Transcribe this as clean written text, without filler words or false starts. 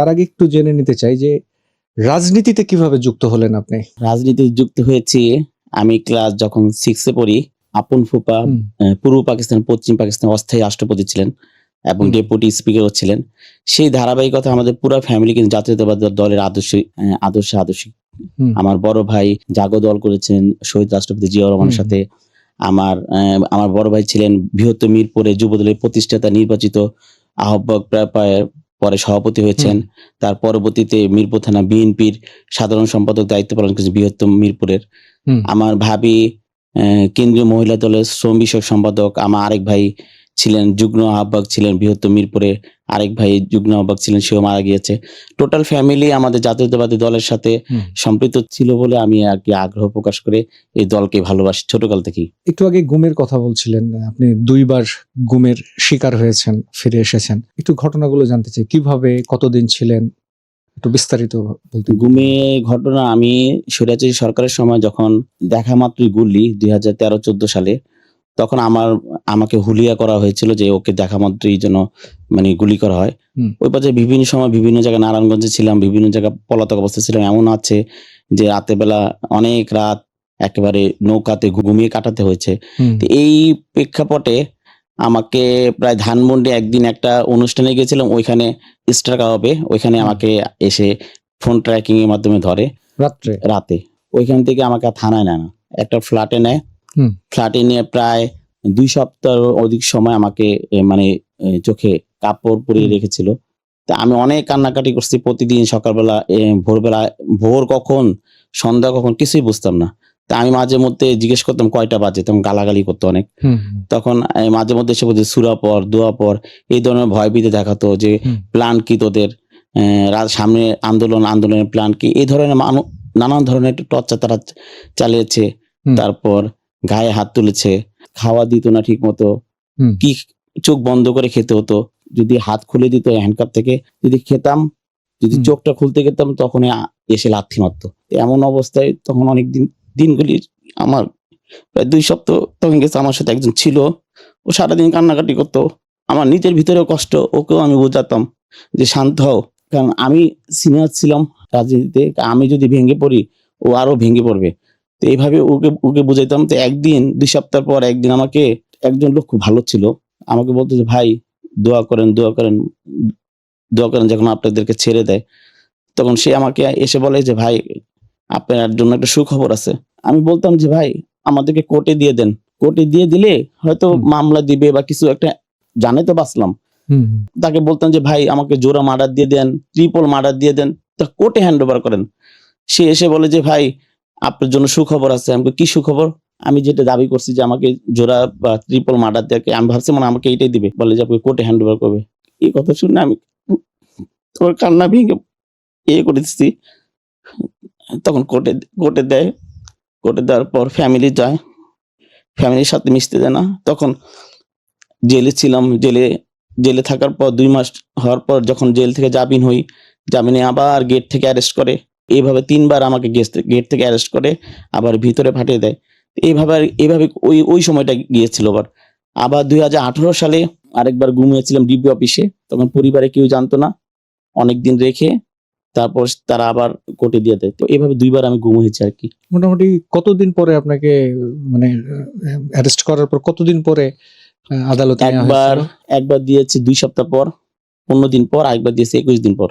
তার আগে একটু জেনে নিতে চাই যে রাজনীতিতে কিভাবে যুক্ত হলেন আপনি? রাজনীতিতে যুক্ত হয়েছি আমি ক্লাস যখন 6 এ পড়ি। আপন ফুপা পূর্ব পাকিস্তান, পশ্চিম পাকিস্তান অস্থায়ী রাষ্ট্রপতি ছিলেন এবং ডেপুটি স্পিকারও ছিলেন। সেই ধারাবাহিকতা আমাদের পুরা ফ্যামিলি কিন্তু জাতীয়তাবাদী দলের আদর্শিক। আমার বড় ভাই জাগো দল করেছেন শহীদ রাষ্ট্রপতি জিয়াউর রহমানের সাথে। আমার বড় ভাই ছিলেন বৃহত্তর মিরপুরে যুবদলের প্রতিষ্ঠাতা নির্বাচিত আহ্বায়ক, পরে সভাপতি হয়েছেন। তার পরবর্তীতে মিরপুর থানা বিএনপির সাধারণ সম্পাদক দায়িত্ব পালন করেছেন বৃহত্তম মিরপুরের। আমার ভাবি কেন্দ্রীয় মহিলা দলের শ্রম বিষয়ক সম্পাদক। আমার আরেক ভাই ছিলেন যুগ্ম আহ্বায়ক ছিলেন বৃহত্তম মিরপুরে, আরেক ভাই যুগ্ম আহ্বায়ক ছিলেন, সেও মারা গিয়েছে। টোটাল ফ্যামিলি আমাদের জাতীয়তাবাদী দলের সাথে সম্পৃক্ত ছিল বলে আমি আর কি আগ্রহ প্রকাশ করে এই দলকে ভালোবাসি ছোটকাল থেকেই। একটু আগে গুমের কথা বলছিলেন, আপনি 2 বার গুমের শিকার হয়েছেন, ফিরে এসেছেন। একটু ঘটনাগুলো জানতে চাই, কিভাবে, কতদিন ছিলেন, একটু বিস্তারিত বলতে। গুমে ঘটনা আমি স্বৈরাচারী সরকারের সময় যখন দেখা মাত্রই গুলি 2013-14 সালে, তখন আমাকে হুলিয়া করা হয়েছিল যে ওকে দেখা মাত্রই যেন মানে গুলি করা হয়। ওই পর্যায়ে বিভিন্ন সময় বিভিন্ন জায়গায় নারায়ণগঞ্জে ছিলাম, বিভিন্ন জায়গায় পলাতক অবস্থায় ছিলাম। এমন আছে যে রাতের বেলা অনেক রাত একেবারে নৌকাতে ঘুমিয়ে কাটাতে হয়েছে। তো এই প্রেক্ষাপটে আমাকে প্রায় ধানমন্ডি একদিন একটা অনুষ্ঠানে গেছিলাম, ওইখানে স্টার কাবাবে, ওইখানে আমাকে এসে ফোন ট্র্যাকিং এর মাধ্যমে ধরে রাতে। ওইখান থেকে আমাকে থানায় নেয় না, একটা ফ্ল্যাটে নেয়। ফ্ল্যাটে নিয়ে প্রায় 2 সপ্তাহ অধিক সময় আমাকে মানে চোখে কাপড় পরিয়ে রেখেছিল। তা আমি অনেক কান্নাকাটি করছি প্রতিদিন সকালবেলা, ভোরবেলা, ভোর কখন সন্ধ্যা কখন কিছুই বুঝতাম না। তা আমি মাঝে মধ্যে জিজ্ঞেস করতাম কয়টা বাজে, তখন গালাগালি করতো অনেক। তখন মাঝে মধ্যে এসে বলছে সূরা পড়, দোয়া পড়, এই ধরনের ভয়ভীতি দেখাতো যে প্ল্যান কি তোদের, সামনে আন্দোলনের প্ল্যান কি, এই ধরনের নানান ধরনের টর্চার তারা চালিয়েছে। তারপর গায়ে হাত তুলেছে, খাওয়া দিত না ঠিক মতো, কি চোখ বন্ধ করে খেতে হতো, যদি হাত খুলে দিত হ্যান্ডকাপ থেকে, যদি খেতাম, যদি চোখটা খুলতে গেতাম তখন এসে লাথি মারতো। এমন অবস্থায় তখন অনেক দিনগুলি আমার প্রায় 2 সপ্তাহ তখন গেছে। আমার সাথে একজন ছিল, ও সারাদিন কান্নাকাটি করতো। আমার নিজের ভিতরেও কষ্ট, ওকেও আমি বোঝাতাম যে শান্ত হও, কারণ আমি সিনিয়র ছিলাম রাজনীতিতে, আমি যদি ভেঙে পড়ি ও আরো ভেঙে পড়বে। তো এইভাবে ওকে বুঝাইতাম। তো একদিন 2 সপ্তাহ পর একদিন আমাকে একজন লোক খুব ভালো ছিল, আমাকে বলতো যে ভাই দোয়া করেন যখন আপনাদেরকে ছেড়ে দেয়। তখন সে আমাকে এসে বলে যে ভাই আপনার জন্য একটা সুখবর আছে। আমি বলতাম যে ভাই আমাদেরকে কোর্টে দিয়ে দেন, কোর্টে দিয়ে দিলে হয়তো মামলা দিবে বা কিছু একটা, জানে তো বাঁচলাম। তাকে বলতাম যে ভাই আমাকে জোড়া মার্ডার দিয়ে দেন, ট্রিপল মার্ডার দিয়ে দেন, তা কোর্টে হ্যান্ড ওভার করেন। সে এসে বলে যে ভাই আপনার জন্য সুখবর আছে। আমি কি সুখবর? আমি যেটা দাবি করছি যে আমাকে জোড়া বা ট্রিপল মার্ডার দিয়ে, আমি ভাবছি মানে আমাকে এইটাই দিবে, বলে যে আপনি কোর্টে হ্যান্ড ওভার করবে। এই কথা শুনে আমি তোর কান্না ভেঙে করে দিচ্ছি। তখন কোর্টে দেয়, কোর্টে দেওয়ার পর ফ্যামিলি যায়, ফ্যামিলির সাথে মিশতে দেয় না। তখন জেলে ছিলাম, জেলে থাকার পর 2 মাস হওয়ার পর যখন জেল থেকে জামিন হই, জামিনে আবার গেট থেকে অ্যারেস্ট করে। এইভাবে 3 বার আমাকে গেট থেকে অ্যারেস্ট করে আবার ভিতরে পাঠিয়ে দেয়। এইভাবে ওই সময়টা গিয়েছিল। আবার 2018 সালে আরেকবার ঘুমিয়েছিলাম ডিবি অফিসে, তখন পরিবারে কেউ জানতো না, অনেকদিন রেখে তারপর তারা আবার কোর্টে দিয়ে দেয়। তো এইভাবে 2 বার আমি গুম হয়েছি আর কি। মোটামুটি কতদিন পরে আপনাকে মানে অ্যারেস্ট করার পর কতদিন পরে আদালতে নেওয়া হয়েছিল? একবার দিয়েছে 2 সপ্তাহ পর, 15 দিন পর, আরেকবার দিয়েছে 21 দিন পর।